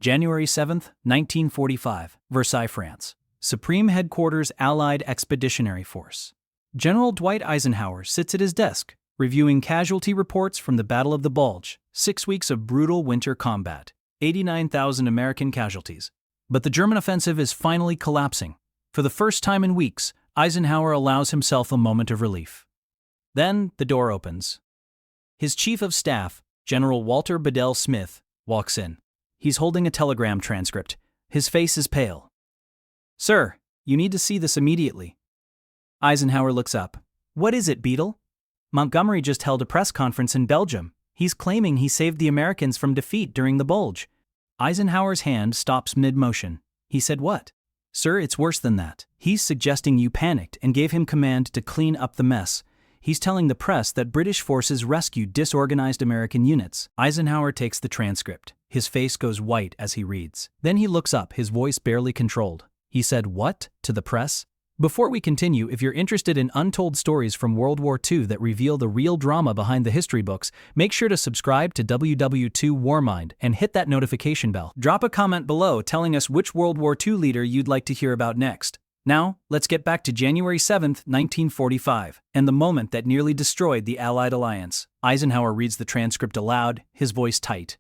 January 7, 1945, Versailles, France. Supreme Headquarters Allied Expeditionary Force. General Dwight Eisenhower sits at his desk, reviewing casualty reports from the Battle of the Bulge, 6 weeks of brutal winter combat, 89,000 American casualties. But the German offensive is finally collapsing. For the first time in weeks, Eisenhower allows himself a moment of relief. Then the door opens. His chief of staff, General Walter Bedell Smith, walks in. He's holding a telegram transcript. His face is pale. "Sir, you need to see this immediately." Eisenhower looks up. "What is it, Beadle?" "Montgomery just held a press conference in Belgium. He's claiming he saved the Americans from defeat during the Bulge." Eisenhower's hand stops mid-motion. He said what? "Sir, it's worse than that. He's suggesting you panicked and gave him command to clean up the mess. He's telling the press that British forces rescued disorganized American units." Eisenhower takes the transcript. His face goes white as he reads. Then he looks up, his voice barely controlled. He said, "What?" to the press. Before we continue, if you're interested in untold stories from World War II that reveal the real drama behind the history books, make sure to subscribe to WWII Warmind and hit that notification bell. Drop a comment below telling us which World War II leader you'd like to hear about next. Now, let's get back to January 7, 1945, and the moment that nearly destroyed the Allied alliance. Eisenhower reads the transcript aloud, his voice tight.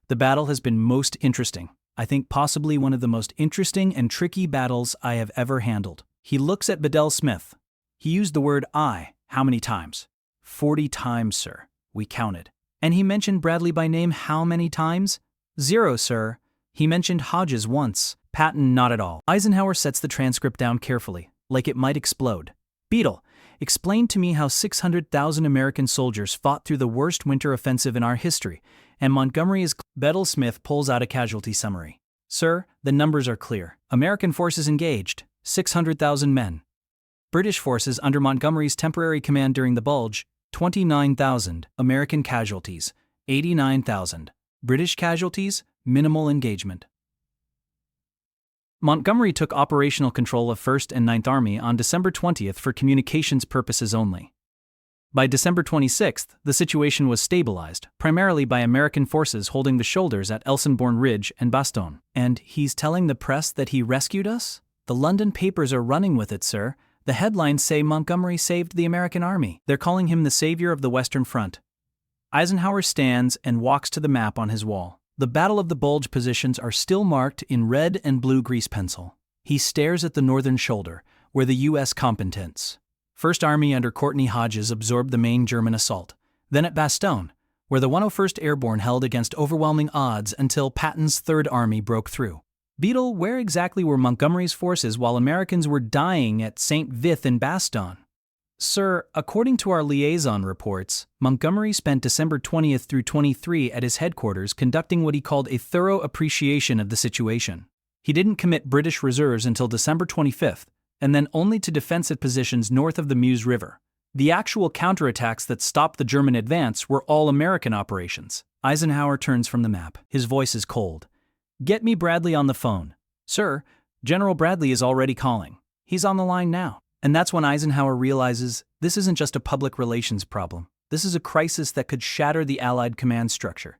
"The battle has been most interesting. I think possibly one of the most interesting and tricky battles I have ever handled." He looks at Bedell Smith. "He used the word I. How many times?" 40 times, sir. We counted." "And he mentioned Bradley by name how many times?" 0, sir. He mentioned Hodges once. Patton not at all." Eisenhower sets the transcript down carefully, like it might explode. "Beadle, explain to me how 600,000 American soldiers fought through the worst winter offensive in our history, and Montgomery is..." Bedell Smith pulls out a casualty summary. "Sir, the numbers are clear. American forces engaged, 600,000 men. British forces under Montgomery's temporary command during the Bulge, 29,000. American casualties, 89,000. British casualties, minimal engagement." Montgomery took operational control of 1st and 9th Army on December 20th for communications purposes only. By December 26th, the situation was stabilized, primarily by American forces holding the shoulders at Elsenborn Ridge and Bastogne. "And he's telling the press that he rescued us? The London papers are running with it, sir. The headlines say Montgomery saved the American army. They're calling him the savior of the Western Front." Eisenhower stands and walks to the map on his wall. The Battle of the Bulge positions are still marked in red and blue grease pencil. He stares at the northern shoulder, where the U.S. combatants. 1st Army under Courtney Hodges absorbed the main German assault. Then at Bastogne, where the 101st Airborne held against overwhelming odds until Patton's 3rd Army broke through. "Beadle, where exactly were Montgomery's forces while Americans were dying at St. Vith and Bastogne?" "Sir, according to our liaison reports, Montgomery spent December 20th through 23 at his headquarters conducting what he called a thorough appreciation of the situation. He didn't commit British reserves until December 25th, and then only to defensive positions north of the Meuse River. The actual counterattacks that stopped the German advance were all American operations." Eisenhower turns from the map. His voice is cold. "Get me Bradley on the phone." "Sir, General Bradley is already calling. He's on the line now." And that's when Eisenhower realizes this isn't just a public relations problem. This is a crisis that could shatter the Allied command structure.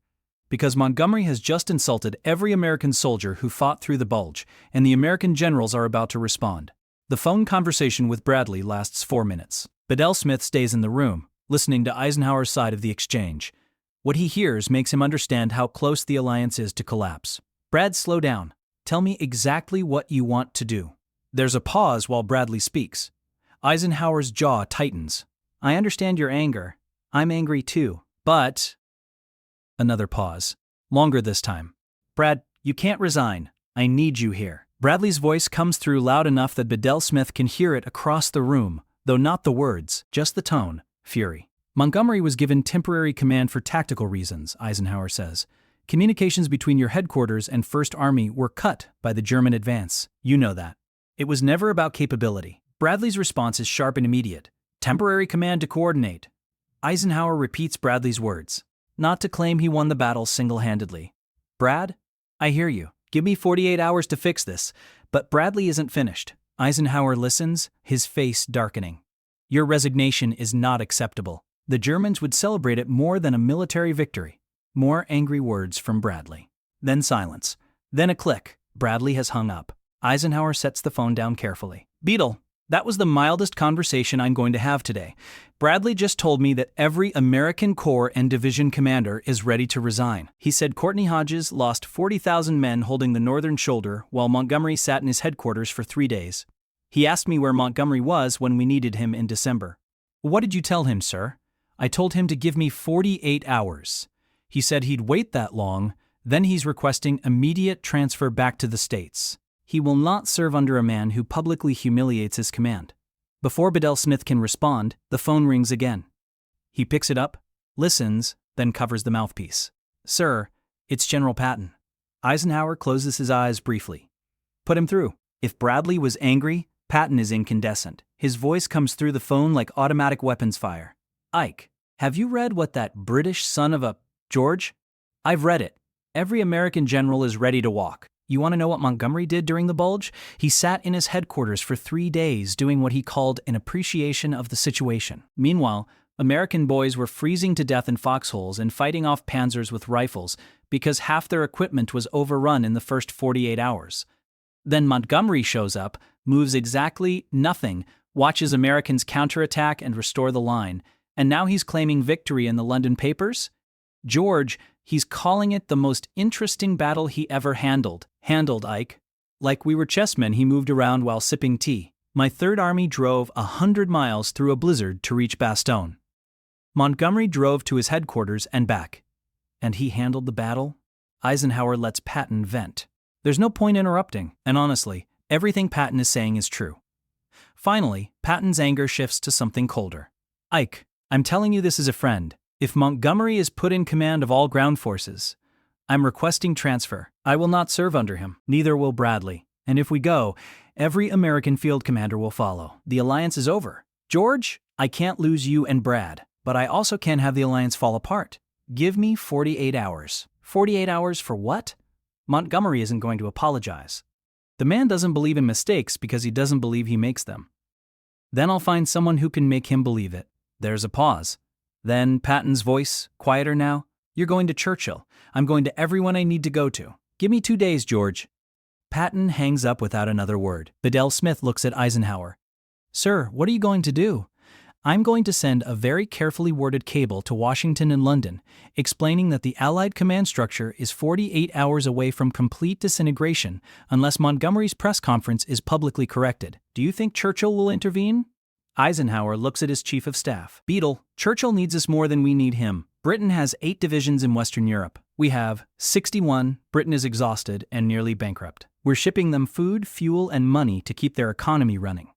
Because Montgomery has just insulted every American soldier who fought through the Bulge, and the American generals are about to respond. The phone conversation with Bradley lasts 4 minutes. Bedell Smith stays in the room, listening to Eisenhower's side of the exchange. What he hears makes him understand how close the alliance is to collapse. "Brad, slow down. Tell me exactly what you want to do." There's a pause while Bradley speaks. Eisenhower's jaw tightens. "I understand your anger. I'm angry too. But..." Another pause. Longer this time. "Brad, you can't resign. I need you here." Bradley's voice comes through loud enough that Bedell Smith can hear it across the room, though not the words, just the tone, fury. "Montgomery was given temporary command for tactical reasons," Eisenhower says. "Communications between your headquarters and 1st Army were cut by the German advance. You know that. It was never about capability." Bradley's response is sharp and immediate. "Temporary command to coordinate." Eisenhower repeats Bradley's words, not to claim he won the battle single-handedly. "Brad, I hear you. Give me 48 hours to fix this." But Bradley isn't finished. Eisenhower listens, his face darkening. "Your resignation is not acceptable. The Germans would celebrate it more than a military victory." More angry words from Bradley. Then silence. Then a click. Bradley has hung up. Eisenhower sets the phone down carefully. Beadle, that was the mildest conversation I'm going to have today. Bradley just told me that every American Corps and Division commander is ready to resign. He said Courtney Hodges lost 40,000 men holding the northern shoulder while Montgomery sat in his headquarters for 3 days. He asked me where Montgomery was when we needed him in December. What did you tell him, sir? I told him to give me 48 hours. He said he'd wait that long, then he's requesting immediate transfer back to the States. He will not serve under a man who publicly humiliates his command. Before Bedell Smith can respond, the phone rings again. He picks it up, listens, then covers the mouthpiece. Sir, it's General Patton. Eisenhower closes his eyes briefly. Put him through. If Bradley was angry, Patton is incandescent. His voice comes through the phone like automatic weapons fire. Ike, have you read what that British son of a... George? I've read it. Every American general is ready to walk. You want to know what Montgomery did during the bulge? He sat in his headquarters for 3 days doing what he called an appreciation of the situation. Meanwhile, American boys were freezing to death in foxholes and fighting off panzers with rifles because half their equipment was overrun in the first 48 hours. Then Montgomery shows up, moves exactly nothing, watches Americans counterattack and restore the line, and now he's claiming victory in the London papers? George, he's calling it the most interesting battle he ever handled. Handled, Ike. Like we were chessmen, he moved around while sipping tea. My Third Army drove 100 miles through a blizzard to reach Bastogne. Montgomery drove to his headquarters and back. And he handled the battle? Eisenhower lets Patton vent. There's no point interrupting, and honestly, everything Patton is saying is true. Finally, Patton's anger shifts to something colder. Ike, I'm telling you this as a friend. If Montgomery is put in command of all ground forces, I'm requesting transfer. I will not serve under him. Neither will Bradley. And if we go, every American field commander will follow. The alliance is over. George, I can't lose you and Brad, but I also can't have the alliance fall apart. Give me 48 hours. 48 hours for what? Montgomery isn't going to apologize. The man doesn't believe in mistakes because he doesn't believe he makes them. Then I'll find someone who can make him believe it. There's a pause. Then Patton's voice, quieter now. You're going to Churchill. I'm going to everyone I need to go to. Give me 2 days, George. Patton hangs up without another word. Bedell Smith looks at Eisenhower. Sir, what are you going to do? I'm going to send a very carefully worded cable to Washington and London, explaining that the Allied command structure is 48 hours away from complete disintegration unless Montgomery's press conference is publicly corrected. Do you think Churchill will intervene? Eisenhower looks at his chief of staff. Beadle, Churchill needs us more than we need him. Britain has 8 divisions in Western Europe. We have 61. Britain is exhausted and nearly bankrupt. We're shipping them food, fuel, and money to keep their economy running.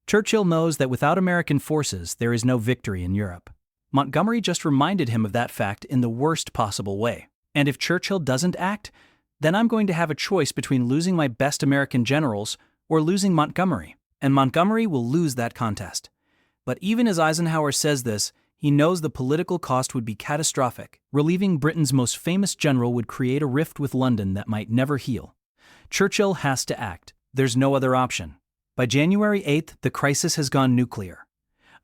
Churchill knows that without American forces, there is no victory in Europe. Montgomery just reminded him of that fact in the worst possible way. And if Churchill doesn't act, then I'm going to have a choice between losing my best American generals or losing Montgomery. And Montgomery will lose that contest. But even as Eisenhower says this, he knows the political cost would be catastrophic. Relieving Britain's most famous general would create a rift with London that might never heal. Churchill has to act. There's no other option. By January 8th, the crisis has gone nuclear.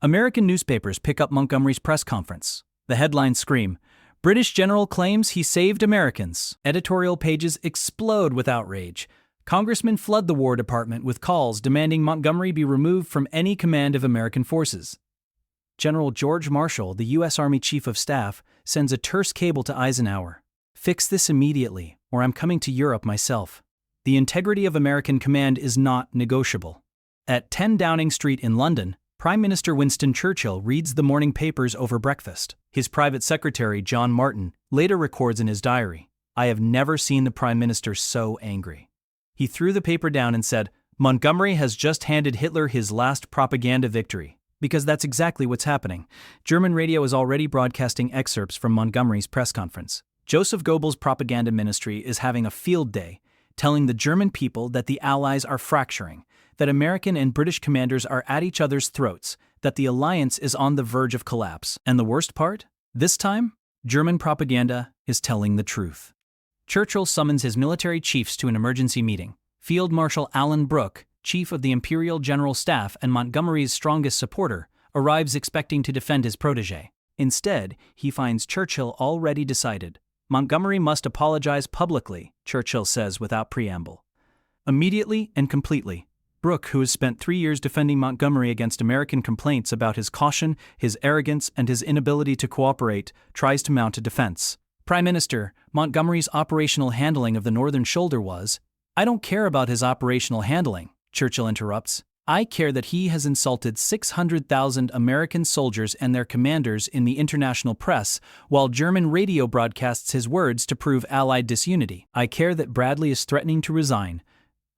American newspapers pick up Montgomery's press conference. The headlines scream, "British general claims he saved Americans." Editorial pages explode with outrage. Congressmen flood the War Department with calls demanding Montgomery be removed from any command of American forces. General George Marshall, the U.S. Army Chief of Staff, sends a terse cable to Eisenhower. Fix this immediately, or I'm coming to Europe myself. The integrity of American command is not negotiable. At 10 Downing Street in London, Prime Minister Winston Churchill reads the morning papers over breakfast. His private secretary, John Martin, later records in his diary, "I have never seen the Prime Minister so angry." He threw the paper down and said, "Montgomery has just handed Hitler his last propaganda victory." Because that's exactly what's happening. German radio is already broadcasting excerpts from Montgomery's press conference. Joseph Goebbels' propaganda ministry is having a field day, telling the German people that the Allies are fracturing, that American and British commanders are at each other's throats, that the alliance is on the verge of collapse. And the worst part? This time, German propaganda is telling the truth. Churchill summons his military chiefs to an emergency meeting. Field Marshal Alan Brooke, chief of the Imperial General Staff and Montgomery's strongest supporter, arrives expecting to defend his protégé. Instead, he finds Churchill already decided. Montgomery must apologize publicly, Churchill says without preamble. Immediately and completely. Brooke, who has spent 3 years defending Montgomery against American complaints about his caution, his arrogance, and his inability to cooperate, tries to mount a defense. Prime Minister, Montgomery's operational handling of the Northern Shoulder was, I don't care about his operational handling, Churchill interrupts. I care that he has insulted 600,000 American soldiers and their commanders in the international press, while German radio broadcasts his words to prove Allied disunity. I care that Bradley is threatening to resign.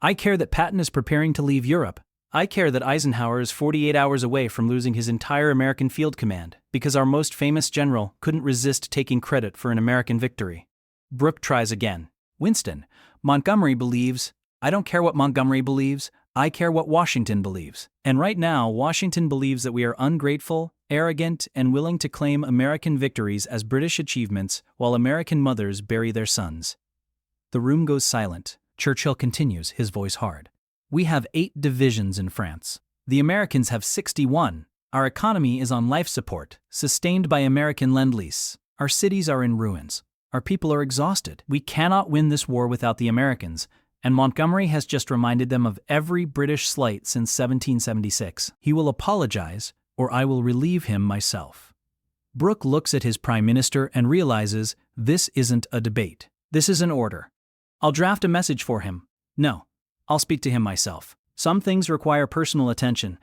I care that Patton is preparing to leave Europe. I care that Eisenhower is 48 hours away from losing his entire American field command, because our most famous general couldn't resist taking credit for an American victory. Brooke tries again. Winston, Montgomery believes, I don't care what Montgomery believes, I care what Washington believes. And right now, Washington believes that we are ungrateful, arrogant, and willing to claim American victories as British achievements while American mothers bury their sons. The room goes silent. Churchill continues, his voice hard. We have 8 divisions in France. The Americans have 61. Our economy is on life support, sustained by American lend-lease. Our cities are in ruins. Our people are exhausted. We cannot win this war without the Americans, and Montgomery has just reminded them of every British slight since 1776. He will apologize, or I will relieve him myself. Brooke looks at his prime minister and realizes this isn't a debate. This is an order. I'll draft a message for him. No, I'll speak to him myself. Some things require personal attention,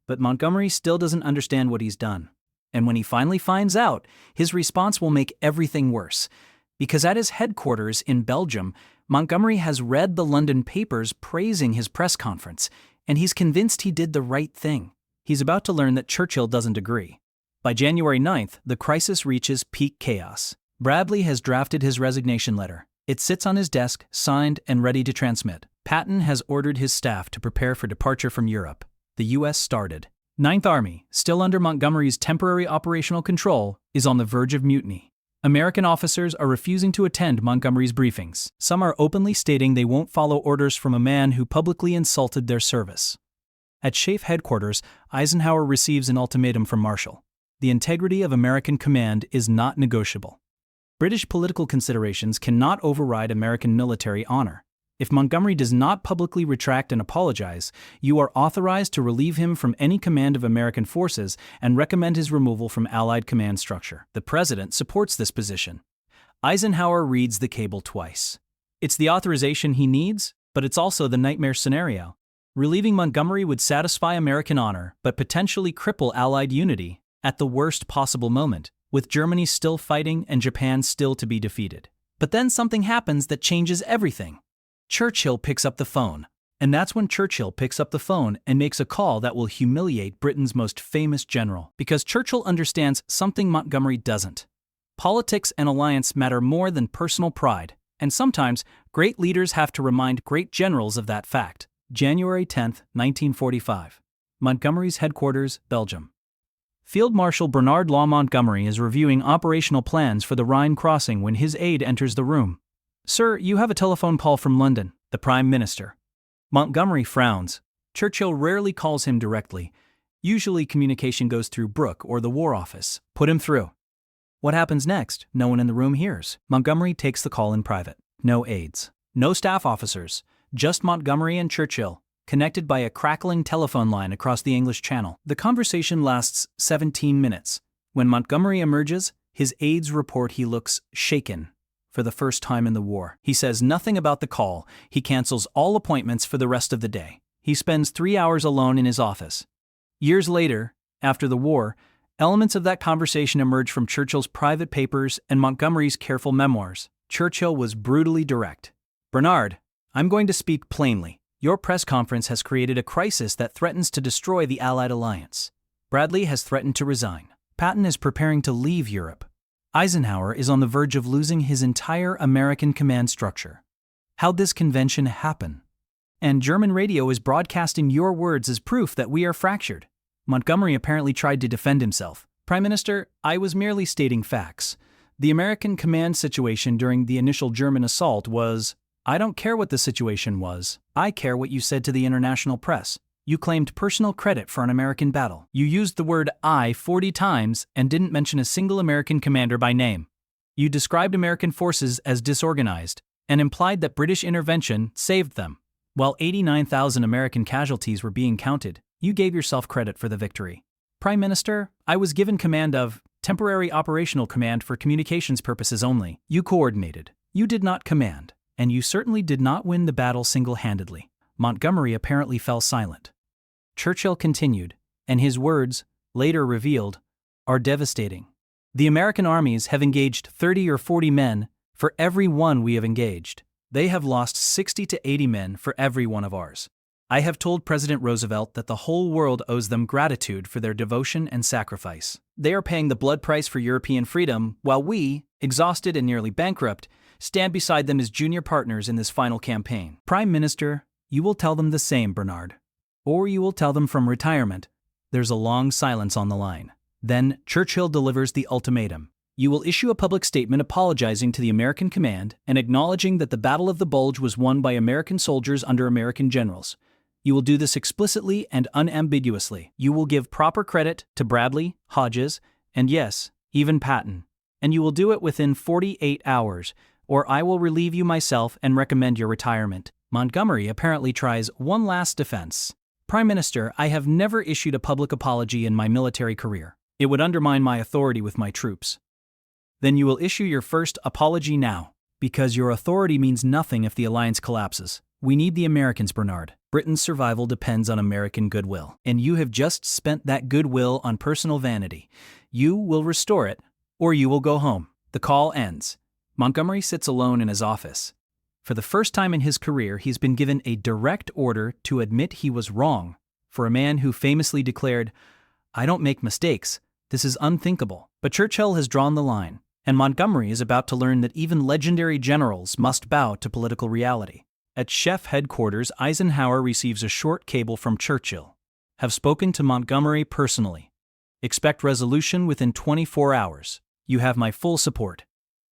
but Montgomery still doesn't understand what he's done. And when he finally finds out, his response will make everything worse. Because at his headquarters in Belgium, Montgomery has read the London papers praising his press conference, and he's convinced he did the right thing. He's about to learn that Churchill doesn't agree. By January 9th, the crisis reaches peak chaos. Bradley has drafted his resignation letter. It sits on his desk, signed and ready to transmit. Patton has ordered his staff to prepare for departure from Europe. The U.S. started. Ninth Army, still under Montgomery's temporary operational control, is on the verge of mutiny. American officers are refusing to attend Montgomery's briefings. Some are openly stating they won't follow orders from a man who publicly insulted their service. At SHAEF headquarters, Eisenhower receives an ultimatum from Marshall. The integrity of American command is not negotiable. British political considerations cannot override American military honor. If Montgomery does not publicly retract and apologize, you are authorized to relieve him from any command of American forces and recommend his removal from Allied command structure. The President supports this position. Eisenhower reads the cable twice. It's the authorization he needs, but it's also the nightmare scenario. Relieving Montgomery would satisfy American honor, but potentially cripple Allied unity at the worst possible moment, with Germany still fighting and Japan still to be defeated. But then something happens that changes everything. Churchill picks up the phone. And that's when Churchill picks up the phone and makes a call that will humiliate Britain's most famous general. Because Churchill understands something Montgomery doesn't. Politics and alliance matter more than personal pride, and sometimes great leaders have to remind great generals of that fact. January 10, 1945. Montgomery's headquarters, Belgium. Field Marshal Bernard Law Montgomery is reviewing operational plans for the Rhine crossing when his aide enters the room. Sir, you have a telephone call from London, the Prime Minister. Montgomery frowns. Churchill rarely calls him directly. Usually communication goes through Brooke or the War Office. Put him through. What happens next? No one in the room hears. Montgomery takes the call in private. No aides. No staff officers. Just Montgomery and Churchill, connected by a crackling telephone line across the English Channel. The conversation lasts 17 minutes. When Montgomery emerges, his aides report he looks shaken. For the first time in the war. He says nothing about the call. He cancels all appointments for the rest of the day. He spends 3 hours alone in his office. Years later, after the war, elements of that conversation emerge from Churchill's private papers and Montgomery's careful memoirs. Churchill was brutally direct. Bernard, I'm going to speak plainly. Your press conference has created a crisis that threatens to destroy the Allied alliance. Bradley has threatened to resign. Patton is preparing to leave Europe. Eisenhower is on the verge of losing his entire American command structure. How'd this convention happen? And German radio is broadcasting your words as proof that we are fractured. Montgomery apparently tried to defend himself. Prime Minister, I was merely stating facts. The American command situation during the initial German assault was, I don't care what the situation was, I care what you said to the international press. You claimed personal credit for an American battle. You used the word I 40 times and didn't mention a single American commander by name. You described American forces as disorganized and implied that British intervention saved them. While 89,000 American casualties were being counted, you gave yourself credit for the victory. Prime Minister, I was given command of Temporary Operational Command for communications purposes only. You coordinated. You did not command. And you certainly did not win the battle single-handedly. Montgomery apparently fell silent. Churchill continued, and his words, later revealed, are devastating. The American armies have engaged 30 or 40 men for every one we have engaged. They have lost 60 to 80 men for every one of ours. I have told President Roosevelt that the whole world owes them gratitude for their devotion and sacrifice. They are paying the blood price for European freedom, while we, exhausted and nearly bankrupt, stand beside them as junior partners in this final campaign. Prime Minister, you will tell them the same, Bernard. Or you will tell them from retirement. There's a long silence on the line. Then Churchill delivers the ultimatum. You will issue a public statement apologizing to the American command and acknowledging that the Battle of the Bulge was won by American soldiers under American generals. You will do this explicitly and unambiguously. You will give proper credit to Bradley, Hodges, and yes, even Patton. And you will do it within 48 hours, or I will relieve you myself and recommend your retirement. Montgomery apparently tries one last defense. Prime Minister, I have never issued a public apology in my military career. It would undermine my authority with my troops. Then you will issue your first apology now, because your authority means nothing if the alliance collapses. We need the Americans, Bernard. Britain's survival depends on American goodwill, and you have just spent that goodwill on personal vanity. You will restore it, or you will go home. The call ends. Montgomery sits alone in his office. For the first time in his career, he's been given a direct order to admit he was wrong. For a man who famously declared, "I don't make mistakes, this is unthinkable." But Churchill has drawn the line, and Montgomery is about to learn that even legendary generals must bow to political reality. At Chef headquarters, Eisenhower receives a short cable from Churchill. Have spoken to Montgomery personally. Expect resolution within 24 hours. You have my full support.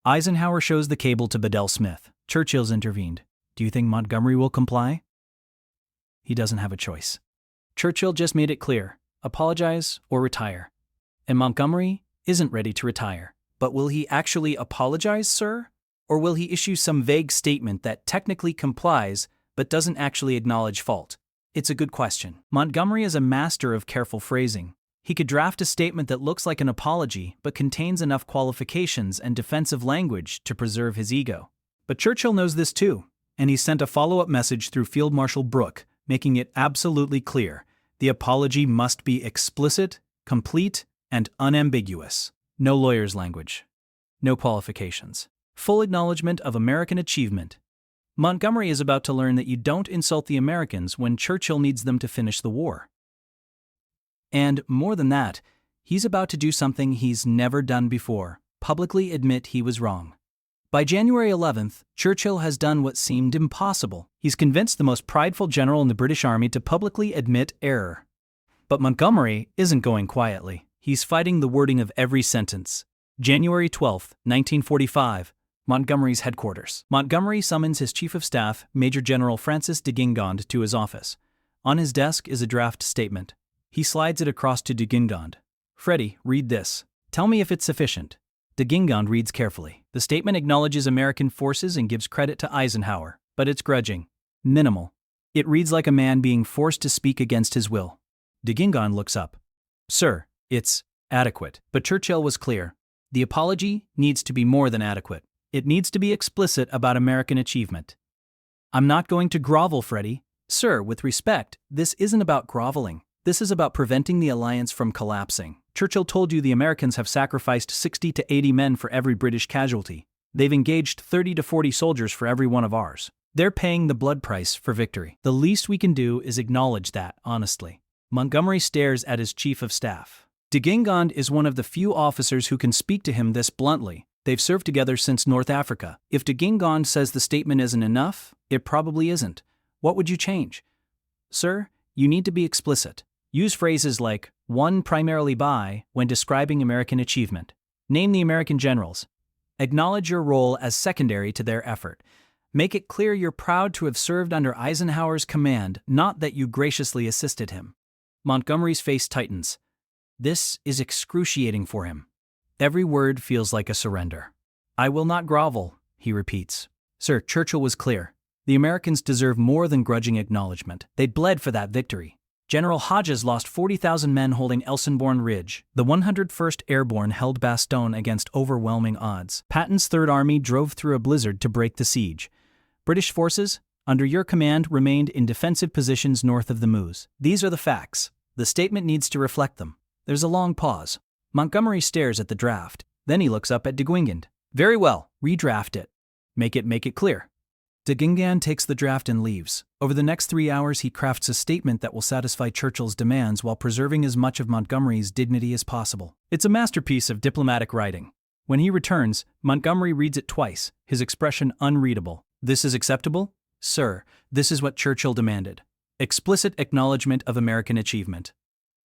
Eisenhower shows the cable to Bedell Smith. Churchill's intervened. Do you think Montgomery will comply? He doesn't have a choice. Churchill just made it clear, apologize or retire. And Montgomery isn't ready to retire. But will he actually apologize, sir? Or will he issue some vague statement that technically complies but doesn't actually acknowledge fault? It's a good question. Montgomery is a master of careful phrasing. He could draft a statement that looks like an apology but contains enough qualifications and defensive language to preserve his ego. But Churchill knows this too, and he sent a follow-up message through Field Marshal Brooke, making it absolutely clear the apology must be explicit, complete, and unambiguous. No lawyer's language. No qualifications. Full acknowledgement of American achievement. Montgomery is about to learn that you don't insult the Americans when Churchill needs them to finish the war. And more than that, he's about to do something he's never done before, publicly admit he was wrong. By January 11th, Churchill has done what seemed impossible. He's convinced the most prideful general in the British Army to publicly admit error. But Montgomery isn't going quietly. He's fighting the wording of every sentence. January 12, 1945. Montgomery's headquarters. Montgomery summons his Chief of Staff, Major General Francis de Guingand, to his office. On his desk is a draft statement. He slides it across to de Guingand. "Freddie, read this. Tell me if it's sufficient." De Guingand reads carefully. The statement acknowledges American forces and gives credit to Eisenhower, but it's grudging. Minimal. It reads like a man being forced to speak against his will. De Guingand looks up. "Sir, it's adequate." But Churchill was clear. The apology needs to be more than adequate. It needs to be explicit about American achievement. "I'm not going to grovel, Freddie. Sir, with respect, this isn't about groveling. This is about preventing the alliance from collapsing. Churchill told you the Americans have sacrificed 60 to 80 men for every British casualty. They've engaged 30 to 40 soldiers for every one of ours. They're paying the blood price for victory. The least we can do is acknowledge that, honestly." Montgomery stares at his Chief of Staff. De Guingand is one of the few officers who can speak to him this bluntly. They've served together since North Africa. If de Guingand says the statement isn't enough, it probably isn't. What would you change? "Sir, you need to be explicit. Use phrases like, won primarily by, when describing American achievement. Name the American generals. Acknowledge your role as secondary to their effort. Make it clear you're proud to have served under Eisenhower's command, not that you graciously assisted him." Montgomery's face tightens. This is excruciating for him. Every word feels like a surrender. "I will not grovel," he repeats. Sir, Churchill was clear. The Americans deserve more than grudging acknowledgement. They'd bled for that victory. General Hodges lost 40,000 men holding Elsinborn Ridge. The 101st Airborne held Bastogne against overwhelming odds. Patton's Third Army drove through a blizzard to break the siege. British forces, under your command, remained in defensive positions north of the Meuse. These are the facts. The statement needs to reflect them. There's a long pause. Montgomery stares at the draft. Then he looks up at de Guingand. "Very well, redraft it. Make it clear." De Guingand takes the draft and leaves. Over the next 3 hours he crafts a statement that will satisfy Churchill's demands while preserving as much of Montgomery's dignity as possible. It's a masterpiece of diplomatic writing. When he returns, Montgomery reads it twice, his expression unreadable. "This is acceptable? Sir, this is what Churchill demanded. Explicit acknowledgement of American achievement.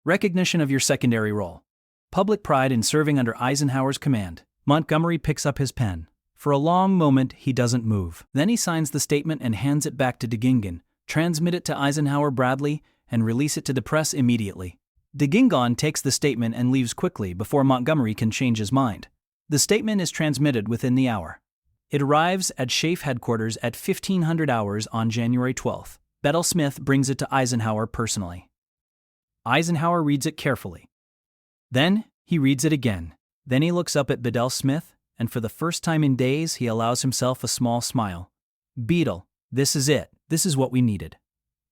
Recognition of your secondary role. Public pride in serving under Eisenhower's command." Montgomery picks up his pen. For a long moment, he doesn't move. Then he signs the statement and hands it back to de Guingand. "Transmit it to Eisenhower, Bradley, and release it to the press immediately." De Guingand takes the statement and leaves quickly before Montgomery can change his mind. The statement is transmitted within the hour. It arrives at SHAEF headquarters at 1500 hours on January 12th. Bedell Smith brings it to Eisenhower personally. Eisenhower reads it carefully. Then he reads it again. Then he looks up at Bedell Smith, and for the first time in days he allows himself a small smile. "Beadle, this is it. This is what we needed."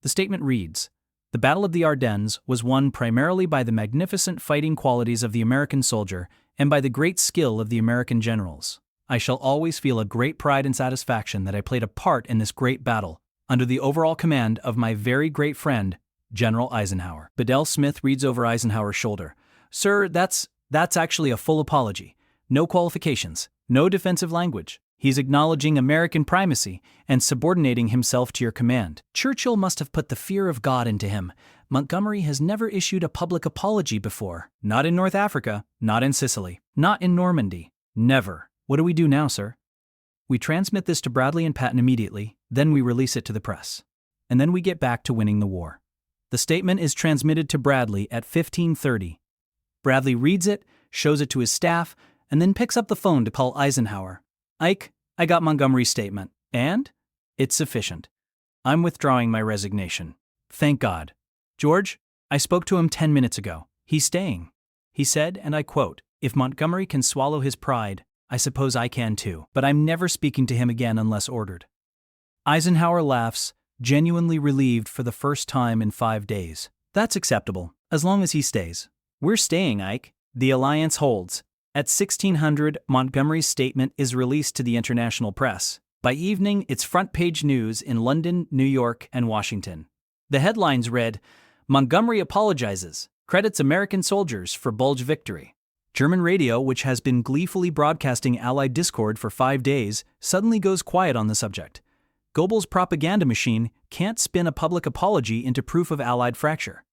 The statement reads, "The Battle of the Ardennes was won primarily by the magnificent fighting qualities of the American soldier and by the great skill of the American generals. I shall always feel a great pride and satisfaction that I played a part in this great battle, under the overall command of my very great friend, General Eisenhower." Bedell Smith reads over Eisenhower's shoulder. "Sir, that's actually a full apology. No qualifications, no defensive language. He's acknowledging American primacy and subordinating himself to your command. Churchill must have put the fear of God into him. Montgomery has never issued a public apology before. Not in North Africa, not in Sicily, not in Normandy. Never. What do we do now, sir?" "We transmit this to Bradley and Patton immediately, then we release it to the press. And then we get back to winning the war." The statement is transmitted to Bradley at 15:30. Bradley reads it, shows it to his staff, and then picks up the phone to call Eisenhower. "Ike, I got Montgomery's statement, and it's sufficient. I'm withdrawing my resignation. Thank God. George, I spoke to him 10 minutes ago. He's staying. He said, and I quote, 'If Montgomery can swallow his pride, I suppose I can too, but I'm never speaking to him again unless ordered.'" Eisenhower laughs, genuinely relieved for the first time in 5 days. "That's acceptable, as long as he stays. We're staying, Ike. The alliance holds." At 1600, Montgomery's statement is released to the international press. By evening, it's front-page news in London, New York, and Washington. The headlines read, "Montgomery apologizes, credits American soldiers for Bulge victory." German radio, which has been gleefully broadcasting Allied discord for 5 days, suddenly goes quiet on the subject. Goebbels' propaganda machine can't spin a public apology into proof of Allied fracture.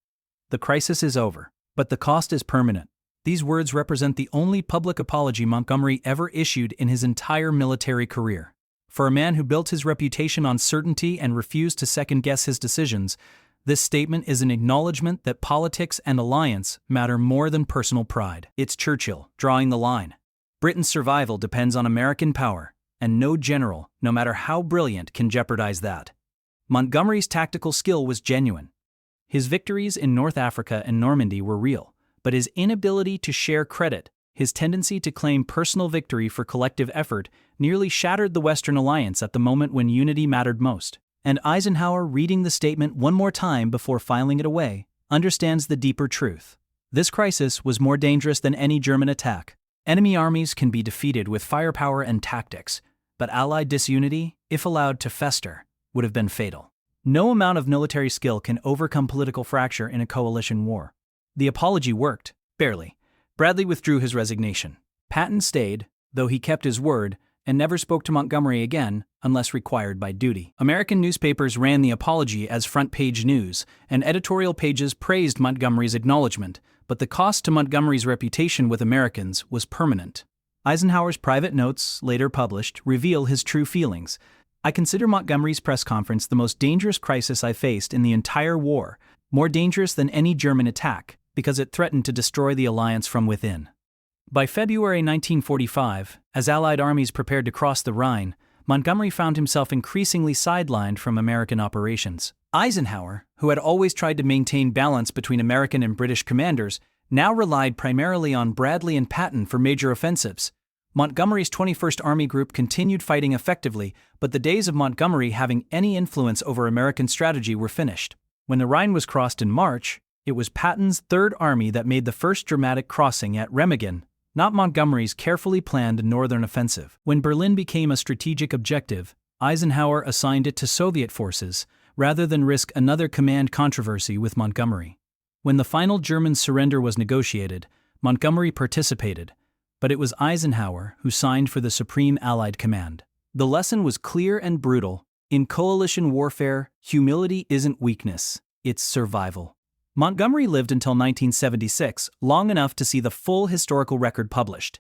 The crisis is over, but the cost is permanent. These words represent the only public apology Montgomery ever issued in his entire military career. For a man who built his reputation on certainty and refused to second-guess his decisions, this statement is an acknowledgement that politics and alliance matter more than personal pride. It's Churchill drawing the line. Britain's survival depends on American power, and no general, no matter how brilliant, can jeopardize that. Montgomery's tactical skill was genuine. His victories in North Africa and Normandy were real. But his inability to share credit, his tendency to claim personal victory for collective effort, nearly shattered the Western alliance at the moment when unity mattered most. And Eisenhower, reading the statement one more time before filing it away, understands the deeper truth. This crisis was more dangerous than any German attack. Enemy armies can be defeated with firepower and tactics, but Allied disunity, if allowed to fester, would have been fatal. No amount of military skill can overcome political fracture in a coalition war. The apology worked, barely. Bradley withdrew his resignation. Patton stayed, though he kept his word, and never spoke to Montgomery again unless required by duty. American newspapers ran the apology as front-page news, and editorial pages praised Montgomery's acknowledgement, but the cost to Montgomery's reputation with Americans was permanent. Eisenhower's private notes, later published, reveal his true feelings. "I consider Montgomery's press conference the most dangerous crisis I faced in the entire war, more dangerous than any German attack, because it threatened to destroy the alliance from within. By February 1945, as Allied armies prepared to cross the Rhine, Montgomery found himself increasingly sidelined from American operations. Eisenhower, who had always tried to maintain balance between American and British commanders, now relied primarily on Bradley and Patton for major offensives. Montgomery's 21st Army Group continued fighting effectively, but the days of Montgomery having any influence over American strategy were finished. When the Rhine was crossed in March, it was Patton's Third Army that made the first dramatic crossing at Remagen, not Montgomery's carefully planned northern offensive. When Berlin became a strategic objective, Eisenhower assigned it to Soviet forces, rather than risk another command controversy with Montgomery. When the final German surrender was negotiated, Montgomery participated, but it was Eisenhower who signed for the Supreme Allied Command. The lesson was clear and brutal. In coalition warfare, humility isn't weakness, it's survival. Montgomery lived until 1976, long enough to see the full historical record published.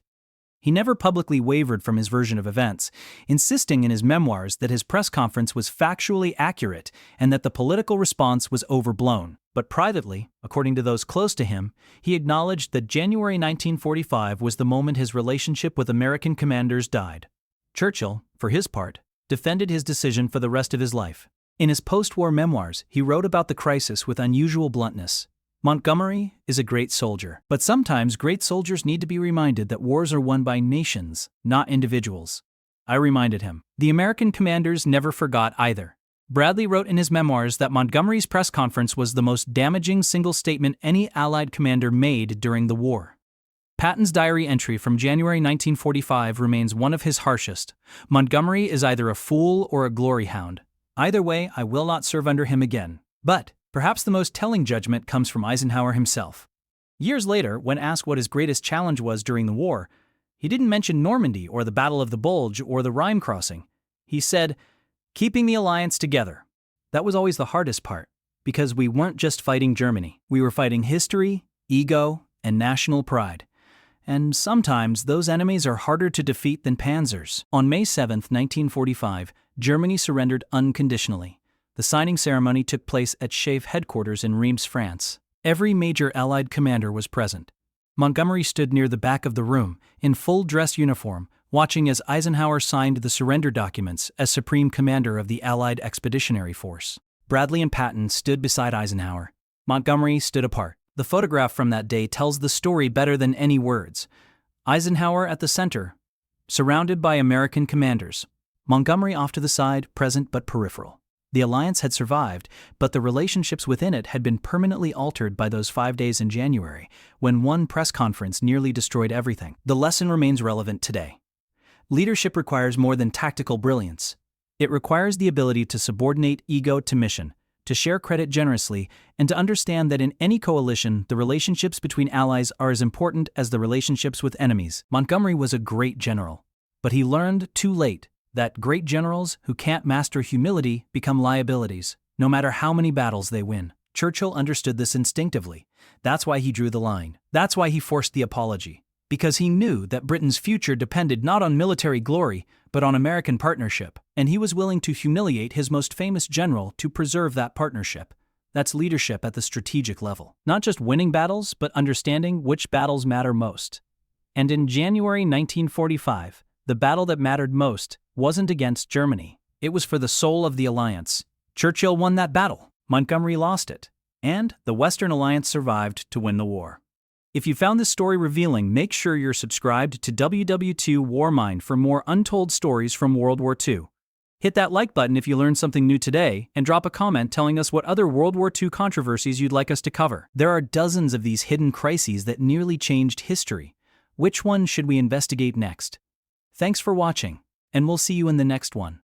He never publicly wavered from his version of events, insisting in his memoirs that his press conference was factually accurate and that the political response was overblown. But privately, according to those close to him, he acknowledged that January 1945 was the moment his relationship with American commanders died. Churchill, for his part, defended his decision for the rest of his life. In his post-war memoirs, he wrote about the crisis with unusual bluntness. Montgomery is a great soldier, but sometimes great soldiers need to be reminded that wars are won by nations, not individuals. I reminded him. The American commanders never forgot either. Bradley wrote in his memoirs that Montgomery's press conference was the most damaging single statement any Allied commander made during the war. Patton's diary entry from January 1945 remains one of his harshest. Montgomery is either a fool or a glory hound. Either way, I will not serve under him again. But perhaps the most telling judgment comes from Eisenhower himself. Years later, when asked what his greatest challenge was during the war, he didn't mention Normandy or the Battle of the Bulge or the Rhine crossing. He said, "Keeping the alliance together." That was always the hardest part, because we weren't just fighting Germany. We were fighting history, ego, and national pride. And sometimes those enemies are harder to defeat than panzers. On May 7, 1945, Germany surrendered unconditionally. The signing ceremony took place at SHAEF headquarters in Reims, France. Every major Allied commander was present. Montgomery stood near the back of the room, in full dress uniform, watching as Eisenhower signed the surrender documents as Supreme Commander of the Allied Expeditionary Force. Bradley and Patton stood beside Eisenhower. Montgomery stood apart. The photograph from that day tells the story better than any words. Eisenhower at the center, surrounded by American commanders. Montgomery off to the side, present but peripheral. The alliance had survived, but the relationships within it had been permanently altered by those 5 days in January, when one press conference nearly destroyed everything. The lesson remains relevant today. Leadership requires more than tactical brilliance. It requires the ability to subordinate ego to mission, to share credit generously, and to understand that in any coalition, the relationships between allies are as important as the relationships with enemies. Montgomery was a great general, but he learned too late that great generals who can't master humility become liabilities, no matter how many battles they win. Churchill understood this instinctively. That's why he drew the line. That's why he forced the apology. Because he knew that Britain's future depended not on military glory, but on American partnership, and he was willing to humiliate his most famous general to preserve that partnership. That's leadership at the strategic level. Not just winning battles, but understanding which battles matter most. And in January 1945, the battle that mattered most wasn't against Germany. It was for the soul of the alliance. Churchill won that battle. Montgomery lost it. And the Western Alliance survived to win the war. If you found this story revealing, make sure you're subscribed to WWII War Mind for more untold stories from World War II. Hit that like button if you learned something new today, and drop a comment telling us what other World War II controversies you'd like us to cover. There are dozens of these hidden crises that nearly changed history. Which one should we investigate next? Thanks for watching, and we'll see you in the next one.